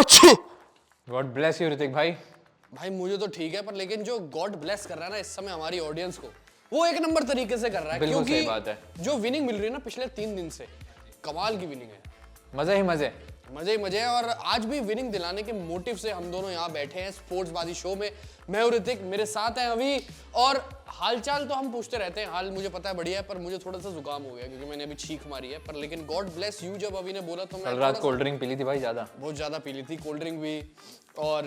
God bless you Hrithik भाई। भाई मुझे तो ठीक है, पर लेकिन जो गॉड ब्लेस कर रहा है ना इस समय हमारी ऑडियंस को, वो एक नंबर तरीके से कर रहा है। बिल्कुल क्योंकि सही बात है। जो विनिंग मिल रही है ना पिछले 3 दिन से, कमाल की विनिंग है। मजे ही मजे। मजे ही मजे हैं। और आज भी विनिंग दिलाने के मोटिव से हम दोनों यहाँ बैठे हैं स्पोर्ट्स बाजी शो में। मैं और ऋतिक, मेरे साथ है अभी। और हालचाल तो हम पूछते रहते हैं, हाल मुझे पता है बढ़िया है, पर मुझे थोड़ा सा जुकाम हो गया क्योंकि मैंने अभी छींक मारी है। पर लेकिन गॉड ब्लेस यू, जब अभी ने बोला तो मैं कल रात कोल्ड ड्रिंक पी ली थी भाई, ज्यादा, बहुत ज्यादा पी ली थी कोल्ड ड्रिंक भी। और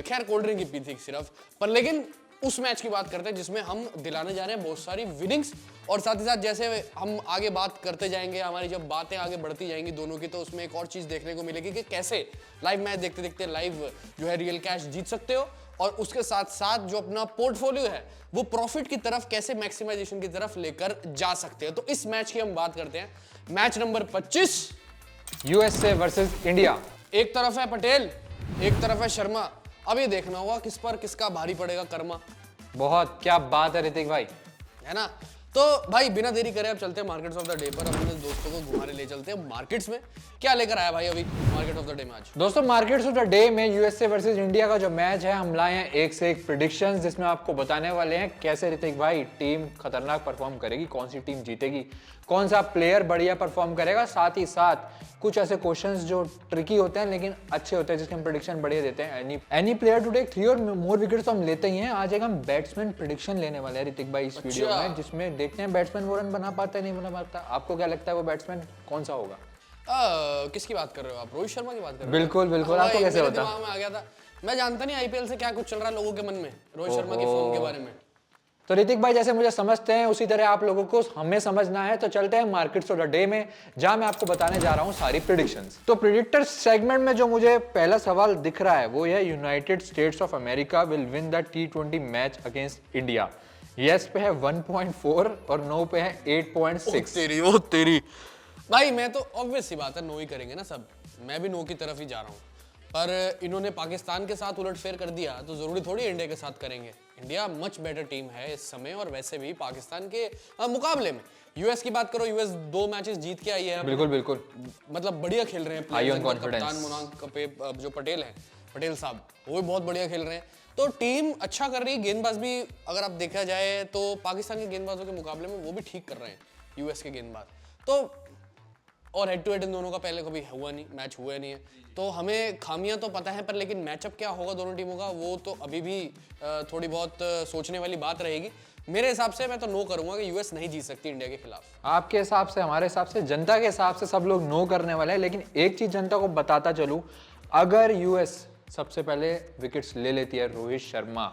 खैर कोल्ड ड्रिंक ही पी थी सिर्फ। पर लेकिन उस मैच की बात करते हैं जिसमें हम दिलाने जा रहे हैं बहुत सारी विनिंग्स। और साथ ही साथ जैसे हम आगे बात करते जाएंगे, हमारी जब बातें आगे बढ़ती जाएंगी दोनों की, तो उसमें एक और चीज देखने को मिलेगी कि कैसे लाइव मैच देखते देखते लाइव जो है रियल कैश जीत सकते हो। और उसके साथ साथ जो अपना पोर्टफोलियो है वो प्रॉफिट की तरफ कैसे मैक्सिमाइजेशन की तरफ लेकर जा सकते हो। तो इस मैच की हम बात करते हैं। Match number 25, USA versus India. एक तरफ है पटेल, एक तरफ है शर्मा। अब ये देखना होगा किस पर किसका भारी पड़ेगा कर्मा। बहुत क्या बात है ऋतिक भाई, है ना। तो भाई बिना देरी करे अब चलते हैं मार्केट्स ऑफ द डे पर। अपने दोस्तों को घुमाने ले चलते हैं मार्केट्स में। क्या लेकर आया भाई अभी मार्केट ऑफ द डे में आज? दोस्तों मार्केट्स ऑफ द डे में यूएसए वर्सेस इंडिया का जो मैच है, हम लाए हैं एक से एक प्रेडिक्शंस, जिसमें आपको बताने वाले हैं कैसे ऋतिक भाई टीम खतरनाक परफॉर्म करेगी, कौन सी टीम जीतेगी, कौन सा प्लेयर बढ़िया परफॉर्म करेगा। साथ ही साथ कुछ ऐसे क्वेश्चंस जो ट्रिकी होते हैं लेकिन अच्छे होते हैं, जिसके हम प्रेडिक्शन बढ़िया देते हैं। एनी प्लेयर टू टेक 3 और मोर विकेट्स तो हम लेते ही हैं। आज एक हम बैट्समैन प्रेडिक्शन लेने वाले हैं ऋतिक भाई इस वीडियो में, जिसमें देखते हैं बैट्समैन वो रन बना पाता है नहीं बना पाता। आपको क्या लगता है वो बैट्समैन कौन सा होगा? किसकी बात कर रहे हो आप? रोहित शर्मा की बात कर रहे हो? बिल्कुल बिल्कुल। आपको कैसे मेरे होता? दिमाग में आ गया था। मैं जानता नहीं आईपीएल से क्या कुछ चल रहा है लोगों के मन में रोहित शर्मा की फॉर्म के बारे में। तो ऋतिक भाई जैसे मुझे समझते हैं उसी तरह आप लोगों को हमें समझना है। तो चलते हैं मार्केट्स ऑफ द डे में, जहां मैं आपको बताने जा रहा हूं सारी प्रेडिक्शंस। तो प्रेडिक्टर सेगमेंट में जो मुझे पहला सवाल दिख रहा है वो है United states of America will win the T20 match against India. Yes पे है 1.4 और नो पे है 8.6। तेरी भाई मैं तो ऑब्वियस सी बात है नो ही करेंगे ना सब। मैं भी नो की तरफ ही जा रहा हूँ। पर इन्होंने पाकिस्तान के साथ उलटफेर कर दिया तो जरूरी थोड़ी इंडिया के साथ करेंगे। इंडिया मच बेटर टीम है इस समय, और वैसे भी पाकिस्तान के मुकाबले में। यूएस की बात करो, यूएस 2 मैचेस जीत के आई है। बिल्कुल बिल्कुल, मतलब बढ़िया खेल रहे हैं कप्तान मुनाक जो पटेल हैं, पटेल साहब, वो भी बहुत बढ़िया खेल रहे हैं। तो टीम अच्छा कर रही है। गेंदबाज भी अगर आप देखा जाए तो पाकिस्तान के गेंदबाजों के मुकाबले में वो भी ठीक कर रहे हैं यूएस के गेंदबाज। तो और हेड टू हेड इन दोनों का पहले कभी हुआ नहीं, मैच हुआ नहीं है। तो हमें खामियां तो पता है, पर लेकिन मैचअप क्या होगा दोनों टीमों का वो तो अभी भी थोड़ी बहुत सोचने वाली बात रहेगी। मेरे हिसाब से मैं तो नो करूंगा कि यूएस नहीं जीत सकती इंडिया के खिलाफ। आपके हिसाब से, हमारे हिसाब से, जनता के हिसाब से सब लोग नो करने वाले हैं। लेकिन एक चीज जनता को बताता चलूं, अगर यूएस सबसे पहले विकेट्स ले लेती है, रोहित शर्मा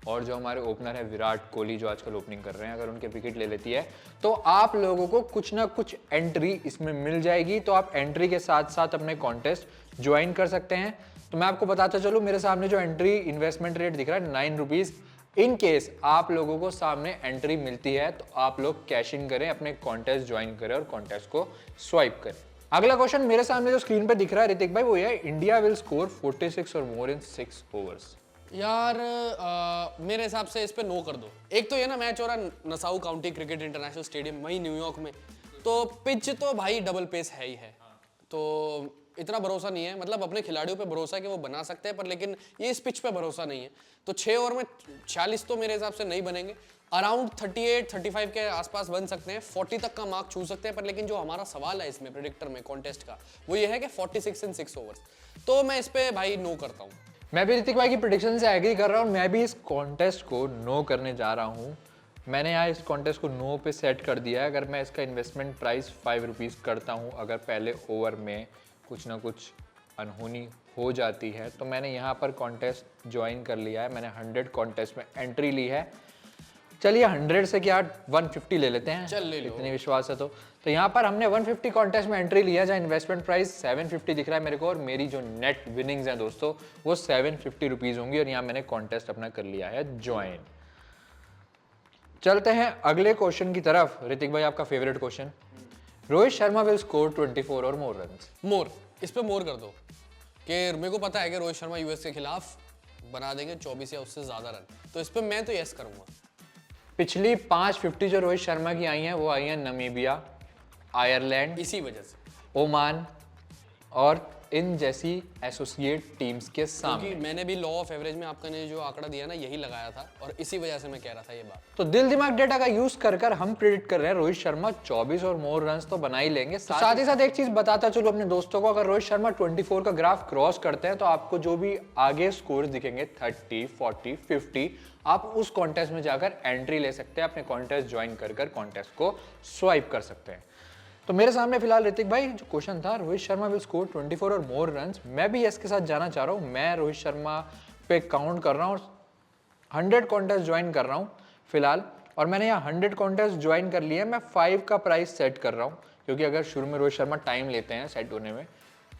और जो हमारे ओपनर है विराट कोहली जो आजकल ओपनिंग कर रहे हैं, अगर उनके विकेट ले लेती है तो आप लोगों को कुछ ना कुछ एंट्री इसमें मिल जाएगी। तो आप एंट्री के साथ साथ अपने कॉन्टेस्ट ज्वाइन कर सकते हैं। तो मैं आपको बताता चलूं, मेरे सामने जो एंट्री इन्वेस्टमेंट रेट दिख रहा है 9 रुपीज। इन केस आप लोगों को सामने एंट्री मिलती है तो आप लोग कैश इन करें, अपने कॉन्टेस्ट ज्वाइन करें और कॉन्टेस्ट को स्वाइप करें। अगला क्वेश्चन मेरे सामने जो स्क्रीन पे दिख रहा है ऋतिक भाई, वो है इंडिया विल स्कोर 46 और मोर इन 6 ओवर्स। यार मेरे हिसाब से इस पे नो कर दो। एक तो ये ना मैच हो रहा है Nassau county cricket international stadium वही न्यूयॉर्क में, तो पिच तो भाई डबल पेस है ही है। तो इतना भरोसा नहीं है, मतलब अपने खिलाड़ियों पे भरोसा है कि वो बना सकते हैं, पर लेकिन ये इस पिच पे भरोसा नहीं है। तो 6 ओवर में 46 तो मेरे हिसाब से नहीं बनेंगे। अराउंड 38-35 के आसपास बन सकते हैं, 40 तक का मार्क छू सकते हैं। पर लेकिन जो हमारा सवाल है इसमें प्रेडिक्टर में कॉन्टेस्ट का, वो ये है कि 46 इन 6 ओवर्स। तो मैं इस पे भाई नो करता हूँ। मैं भी ऋतिक भाई की प्रेडिक्शन से एग्री कर रहा हूँ। मैं भी इस कॉन्टेस्ट को नो करने जा रहा हूँ। मैंने यहाँ इस कॉन्टेस्ट को नो पे सेट कर दिया है। अगर मैं इसका इन्वेस्टमेंट प्राइस 5 रुपीज़ करता हूँ, अगर पहले ओवर में कुछ ना कुछ अनहोनी हो जाती है, तो मैंने यहाँ पर कॉन्टेस्ट ज्वाइन कर लिया है। मैंने 100 कॉन्टेस्ट में एंट्री ली है। चलिए 100 से क्या 150 ले लेते हैं, चल ले लो, इतनी विश्वास है तो यहाँ पर हमने 150 कॉन्टेस्ट में एंट्री लिया, जहाँ इन्वेस्टमेंट प्राइस 750 दिख रहा है मेरे को, और मेरी जो नेट विनिंग्स हैं दोस्तों वो 750 रुपीज़ होंगी। और यहाँ मैंने कॉन्टेस्ट अपना कर लिया है ज्वाइन। चलते हैं अगले क्वेश्चन की तरफ। ऋतिक भाई आपका favourite question, Rohit Sharma will score 24 और मोर रन्स। मोर, इस पे मोर कर दो कि मेरे को पता है कि रोहित शर्मा यूएस के खिलाफ बना देंगे 24 या उससे ज्यादा रन। तो इस पे मैं तो यस करूंगा। पिछली 550 जो रोहित शर्मा की आई हैं वो आई हैं नमीबिया, आयरलैंड, इसी वजह से ओमान और इन जैसी एसोसिएट टीम्स के सामने। क्योंकि मैंने भी लॉ ऑफ एवरेज में आपका ने जो आंकड़ा दिया ना यही लगाया था और इसी वजह से मैं कह रहा था ये बात। तो दिल दिमाग डेटा का यूज कर हम प्रेडिक्ट कर रहे हैं रोहित शर्मा 24 और मोर रन्स तो बना ही लेंगे। साथ ही साथ एक चीज बताता चलो अपने दोस्तों को, अगर रोहित शर्मा 24 का ग्राफ क्रॉस करते हैं तो आपको जो भी आगे स्कोर दिखेंगे 30, 40, 50, आप उस कॉन्टेस्ट में जाकर एंट्री ले सकते हैं, अपने कॉन्टेस्ट ज्वाइन कर कॉन्टेस्ट को स्वाइप कर सकते हैं। तो मेरे सामने फिलहाल ऋतिक भाई जो क्वेश्चन था, रोहित शर्मा विल स्कोर 24 और मोर रन्स, मैं भी यस के साथ जाना चाह रहा हूँ। मैं रोहित शर्मा पे काउंट कर रहा हूँ, 100 कॉन्टेस्ट ज्वाइन कर रहा हूँ फिलहाल, और मैंने यहाँ 100 कॉन्टेस्ट ज्वाइन कर लिया है। मैं 5 का प्राइस सेट कर रहा हूँ, क्योंकि अगर शुरू में रोहित शर्मा टाइम लेते हैं सेट होने में,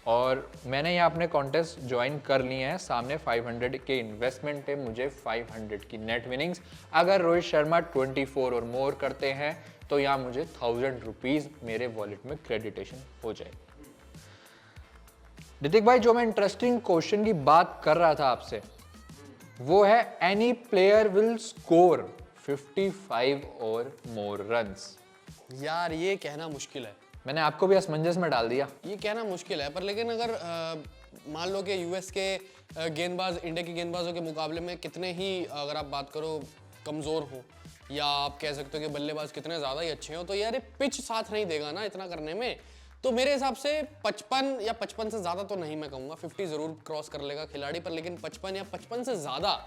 और मैंने यहाँ अपने कॉन्टेस्ट ज्वाइन कर लिए हैं। सामने 500 के इन्वेस्टमेंट पे मुझे 500 की नेट विनिंग्स। अगर रोहित शर्मा 24 और मोर करते हैं तो यहाँ मुझे 1000 रुपीज मेरे वॉलेट में क्रेडिटेशन हो जाएगी। ऋतिक भाई जो मैं इंटरेस्टिंग क्वेश्चन की बात कर रहा था आपसे, वो है एनी प्लेयर विल स्कोर 55 और मोर रन्स। यार ये कहना मुश्किल है, मैंने आपको भी असमंजस में डाल दिया। ये कहना मुश्किल है, पर लेकिन अगर मान लो कि यूएस के गेंदबाज इंडिया के गेंदबाजों के मुकाबले में कितने ही, अगर आप बात करो, कमज़ोर हो, या आप कह सकते हो कि बल्लेबाज कितने ज़्यादा ही अच्छे हो, तो यार ये पिच साथ नहीं देगा ना इतना करने में। तो मेरे हिसाब से 55 या 55 से ज़्यादा तो नहीं मैं कहूँगा, 50 ज़रूर क्रॉस कर लेगा खिलाड़ी, पर लेकिन 55 या 55 से ज़्यादा,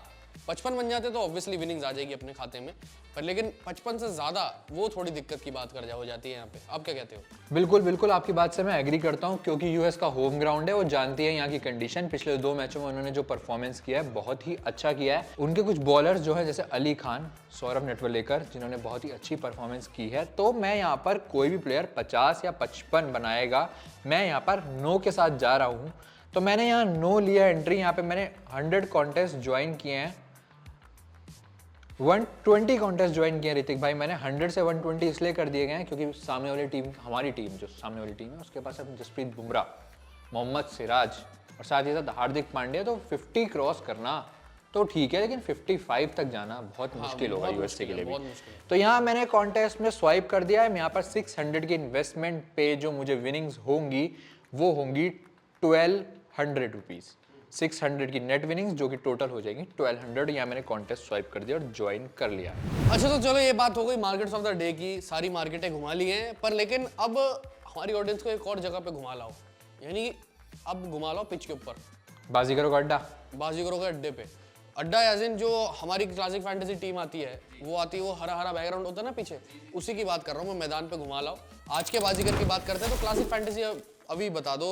55 बन जाते तो ऑब्वियसली विनिंग्स आ जाएगी अपने खाते में, पर लेकिन 55 से ज़्यादा वो थोड़ी दिक्कत की बात हो जाती है यहाँ पे। आप क्या कहते हो? बिल्कुल बिल्कुल आपकी बात से मैं एग्री करता हूँ, क्योंकि यूएस का होम ग्राउंड है, वो जानती है यहाँ की कंडीशन। पिछले 2 मैचों में उन्होंने जो परफॉर्मेंस किया है बहुत ही अच्छा किया है। उनके कुछ बॉलर्स जो है जैसे अली खान, सौरभ नेटवलेकर, जिन्होंने बहुत ही अच्छी परफॉर्मेंस की है। तो मैं यहाँ पर कोई भी प्लेयर 50 या 55 बनाएगा, मैं यहाँ पर नो के साथ जा रहा हूँ। तो मैंने यहाँ नो लिया एंट्री। यहाँ पे मैंने 100 कॉन्टेस्ट ज्वाइन किए हैं, 120 कॉन्टेस्ट ज्वाइन किए ऋतिक भाई। मैंने 100 से 120 इसलिए कर दिए गए हैं क्योंकि सामने वाली टीम, हमारी टीम जो सामने वाली टीम है, उसके पास अब जसप्रीत बुमराह, मोहम्मद सिराज और साथ ही साथ हार्दिक पांड्या। तो 50 क्रॉस करना तो ठीक है, लेकिन 55 तक जाना बहुत मुश्किल होगा यूएसए के लिए भी। तो यहाँ मैंने कॉन्टेस्ट में स्वाइप कर दिया है। मैं यहाँ पर 600 की इन्वेस्टमेंट पे जो मुझे विनिंग्स होंगी वो होंगी 1200 रुपीज़। 600 की नेट विनिंग्स जो कि टोटल हो जाएगी 1200। यहाँ मैंने कॉन्टेस्ट स्वाइप कर दिया और ज्वाइन कर लिया। अच्छा, तो चलो ये बात हो गई मार्केट्स ऑफ द डे की, सारी मार्केटें घुमा ली हैं, पर लेकिन अब हमारी ऑडियंस को एक और जगह पे घुमा लाओ, यानी अब घुमा लाओ पिच के ऊपर। बाजीगरों का अड्डा, बाजीगरों के अड्डे पे। अड्डा एज इन जो हमारी क्लासिक फैंटेसी टीम आती है, वो हरा हरा बैकग्राउंड होता है ना पीछे, उसी की बात कर रहा हूँ मैं। मैदान पे घुमा लाओ। आज के बाजीगर की बात करते हैं तो क्लासिक फैंटेसी अभी बता दो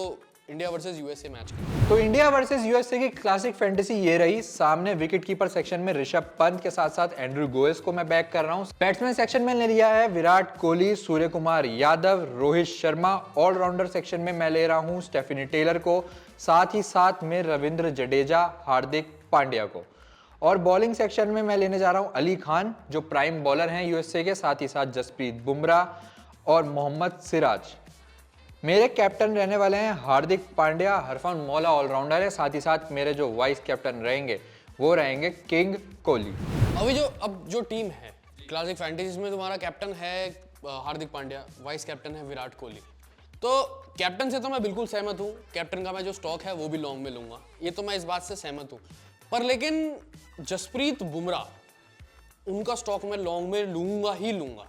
इंडिया वर्सेस यूएसए मैच की। तो इंडिया वर्सेस यूएसए की क्लासिक फैंटेसी ये रही। सामने विकेट कीपर सेक्शन में ऋषभ पंत के साथ साथ एंड्रू गोयस को मैं बैक कर रहा हूँ। बैट्समैन सेक्शन में ले लिया है विराट कोहली, सूर्य कुमार यादव, रोहित शर्मा। ऑलराउंडर सेक्शन में मैं ले रहा हूँ स्टेफनी टेलर को, साथ ही साथ में रविंद्र जडेजा, हार्दिक पांड्या को। और बॉलिंग सेक्शन में मैं लेने जा रहा हूँ अली खान जो प्राइम बॉलर हैं यूएसए के, साथ ही साथ जसप्रीत बुमराह और मोहम्मद सिराज। मेरे कैप्टन रहने वाले हैं हार्दिक पांड्या, हरफन मौला ऑलराउंडर है, साथ ही साथ मेरे जो वाइस कैप्टन रहेंगे वो रहेंगे किंग कोहली। अभी जो टीम है क्लासिक फैंटेसी में, तुम्हारा कैप्टन है हार्दिक पांड्या, वाइस कैप्टन है विराट कोहली। तो कैप्टन से तो मैं बिल्कुल सहमत हूँ, कैप्टन का मैं जो स्टॉक है वो भी लॉन्ग में लूंगा, ये तो मैं इस बात से सहमत हूँ। पर लेकिन जसप्रीत बुमराह, उनका स्टॉक मैं लॉन्ग में लूंगा ही लूंगा।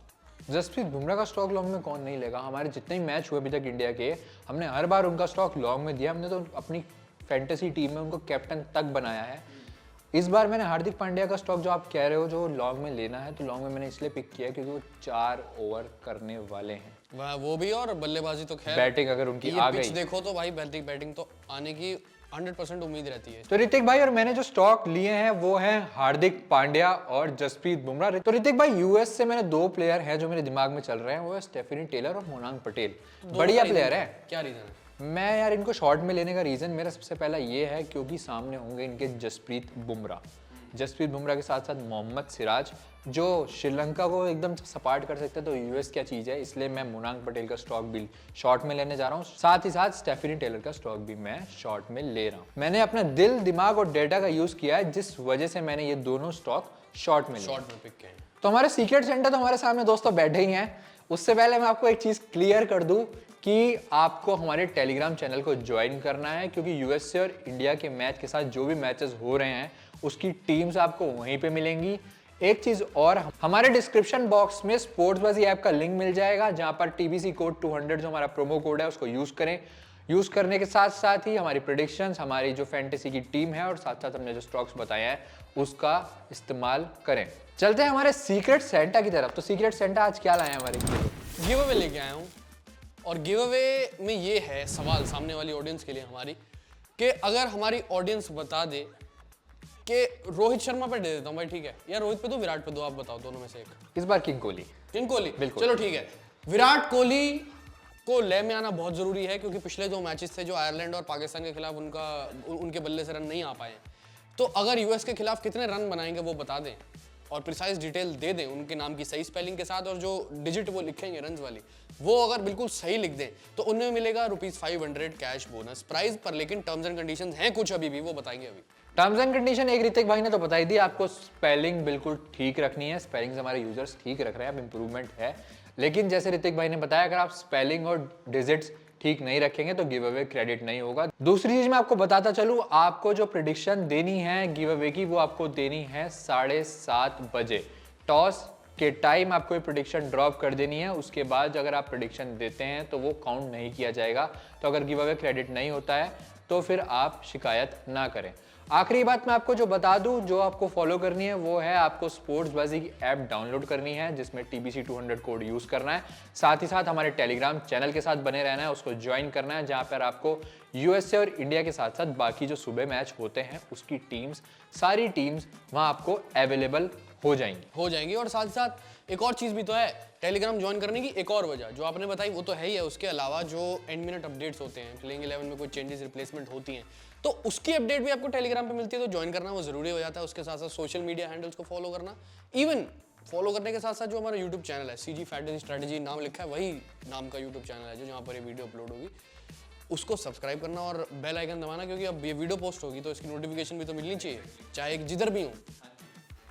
जसप्रीत बुमराह का स्टॉक लॉन्ग में कौन नहीं लेगा? हमारे जितने ही मैच हुए अभी तक इंडिया के, हमने हर बार उनका स्टॉक लॉन्ग में दिया। हमने तो अपनी फैंटेसी टीम में उनको कैप्टन तक बनाया है। इस बार मैंने हार्दिक पांड्या का स्टॉक जो आप कह रहे हो जो लॉन्ग में लेना है, तो लॉन्ग में मैंने इसलिए पिक किया क्योंकि वो 4 ओवर करने वाले हैं। वो भी, और बल्लेबाजी तो खैर, बैटिंग अगर उनकी आ गई देखो तो भाई बैटिंग तो आने की 100% उम्मीद रहती है। तो ऋतिक भाई और मैंने जो स्टॉक लिए हैं वो हैं हार्दिक पांड्या और जसप्रीत बुमराह। तो ऋतिक भाई यूएस से मैंने 2 प्लेयर हैं जो मेरे दिमाग में चल रहे हैं, वो है स्टेफनी टेलर और मोनांग पटेल। बढ़िया प्लेयर है। क्या रीजन है? मैं यार इनको शॉर्ट में लेने का रीजन मेरा सबसे पहला ये है क्योंकि सामने होंगे इनके जसप्रीत बुमराह के साथ साथ मोहम्मद सिराज जो श्रीलंका को एकदम सपाट कर सकते हैं। तो यूएस क्या चीज़ है, इसलिए मैं मोनांग पटेल का स्टॉक भी शॉर्ट में लेने जा रहा हूँ। साथ ही साथ स्टेफनी टेलर का स्टॉक भी मैं शॉर्ट में ले रहा हूँ। मैंने अपना दिल, दिमाग और डेटा का यूज किया है, जिस वजह से मैंने ये दोनों स्टॉक शॉर्ट में पिक किए। तो हमारे सीक्रेट सेंटर तो हमारे सामने दोस्तों बैठे ही हैं। उससे पहले मैं आपको एक चीज क्लियर कर दूं कि आपको हमारे टेलीग्राम चैनल को ज्वाइन करना है, क्योंकि यूएसए और इंडिया के मैच के साथ जो भी मैचेस हो रहे हैं उसकी टीम्स आपको वहीं पे मिलेंगी। एक चीज और, हमारे डिस्क्रिप्शन बॉक्स में स्पोर्ट्सबाजी ऐप का लिंक मिल जाएगा, जहां पर टीबीसी कोड 200 जो हमारा प्रोमो कोड है उसको यूज करें। यूज करने के साथ साथ ही हमारी प्रेडिक्शंस, हमारी जो फैंटेसी की टीम है और साथ साथ हमने जो स्टॉक्स बताए हैं उसका इस्तेमाल करें। चलते हैं हमारे सीक्रेट सेंटा की तरफ। तो सीक्रेट सेंटा आज क्या लाए हैं हमारे लिए? गिव अवे लेके आया हूँ, और गिव अवे में ये है सवाल सामने वाली ऑडियंस के लिए हमारी, कि अगर हमारी ऑडियंस बता दे कि रोहित शर्मा पे दे देता हूँ भाई, ठीक है, या रोहित पे दो, विराट पे दो, आप बताओ दोनों में से एक। इस बार किंग कोहली। किंग कोहली, बिल्कुल। चलो ठीक है। विराट कोहली को लय में आना बहुत जरूरी है, क्योंकि पिछले 2 मैचेस थे जो आयरलैंड और पाकिस्तान के खिलाफ उनके बल्ले से रन नहीं आ पाए। तो अगर यूएस के खिलाफ कितने रन बनाएंगे वो बता दें और प्रिसाइज डिटेल दे दें उनके नाम की सही स्पेलिंग के साथ, और जो डिजिट वो लिखेंगे रन वाली वो अगर बिल्कुल सही लिख दें तो उनमें मिलेगा ₹500 कैश बोनस प्राइज पर। लेकिन टर्म्स एंड कंडीशंस हैं कुछ, अभी भी वो बताएंगे। अभी टर्म्स एंड कंडीशन एक ऋतिक भाई ने तो बताई दी, आपको स्पेलिंग बिल्कुल ठीक रखनी है। स्पेलिंग हमारे यूजर्स ठीक रख रहे हैं, अब इंप्रूवमेंट है। लेकिन जैसे ऋतिक भाई ने बताया, अगर आप स्पेलिंग और डिजिट्स ठीक नहीं रखेंगे तो गिव अवे क्रेडिट नहीं होगा। दूसरी चीज मैं आपको बताता चलूं, आपको जो प्रेडिक्शन देनी है गिव अवे की, वो आपको देनी है 7:30 बजे। टॉस के टाइम आपको ये प्रेडिक्शन ड्रॉप कर देनी है। उसके बाद अगर आप प्रेडिक्शन देते हैं तो वो काउंट नहीं किया जाएगा। तो अगर गिव अवे क्रेडिट नहीं होता है तो फिर आप शिकायत ना करें। आखिरी बात मैं आपको जो बता दूं, जो आपको फॉलो करनी है वो है, आपको स्पोर्ट्सबाजी की ऐप डाउनलोड करनी है, जिसमें TBC 200 कोड यूज करना है। साथ ही साथ हमारे टेलीग्राम चैनल के साथ बने रहना है, उसको ज्वाइन करना है, जहां पर आपको यूएसए और इंडिया के साथ साथ बाकी जो सुबह मैच होते हैं उसकी टीम्स, सारी टीम्स वहां आपको अवेलेबल हो जाएंगी। और साथ साथ एक और चीज भी तो है टेलीग्राम ज्वाइन करने की। एक और वजह जो आपने बताई वो तो है ही है, उसके अलावा जो एंड मिनट अपडेट्स होते हैं, प्लेइंग 11 में कोई चेंजेस रिप्लेसमेंट होती हैं, तो उसकी अपडेट भी आपको टेलीग्राम पे मिलती है। तो ज्वाइन करना वो जरूरी हो जाता है। उसके साथ साथ सोशल मीडिया हैंडल्स को फॉलो करना, इवन फॉलो करने के साथ साथ जो हमारा यूट्यूब चैनल है CG फैंटेसी स्ट्रेटजी नाम लिखा है, वही नाम का यूट्यूब चैनल है जो जहाँ पर ये वीडियो अपलोड होगी, उसको सब्सक्राइब करना और बेल आइकन दबाना, क्योंकि अब ये वीडियो पोस्ट होगी तो इसकी नोटिफिकेशन भी तो मिलनी चाहिए, चाहे जिधर भी हो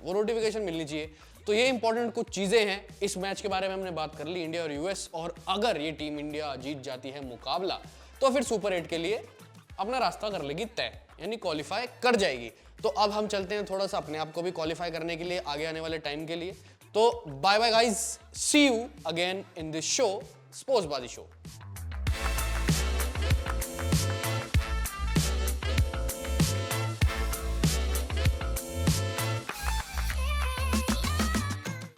वो नोटिफिकेशन मिलनी चाहिए। तो ये इंपॉर्टेंट कुछ चीजें हैं। इस मैच के बारे में हमने बात कर ली, इंडिया और यूएस, और अगर ये टीम इंडिया जीत जाती है मुकाबला तो फिर सुपर 8 के लिए अपना रास्ता कर लेगी तय, यानी क्वालिफाई कर जाएगी। तो अब हम चलते हैं थोड़ा सा अपने आप को भी क्वालिफाई करने के लिए आगे आने वाले टाइम के लिए। तो bye bye guys, see you again in this show, स्पोर्ट्सबाजी शो।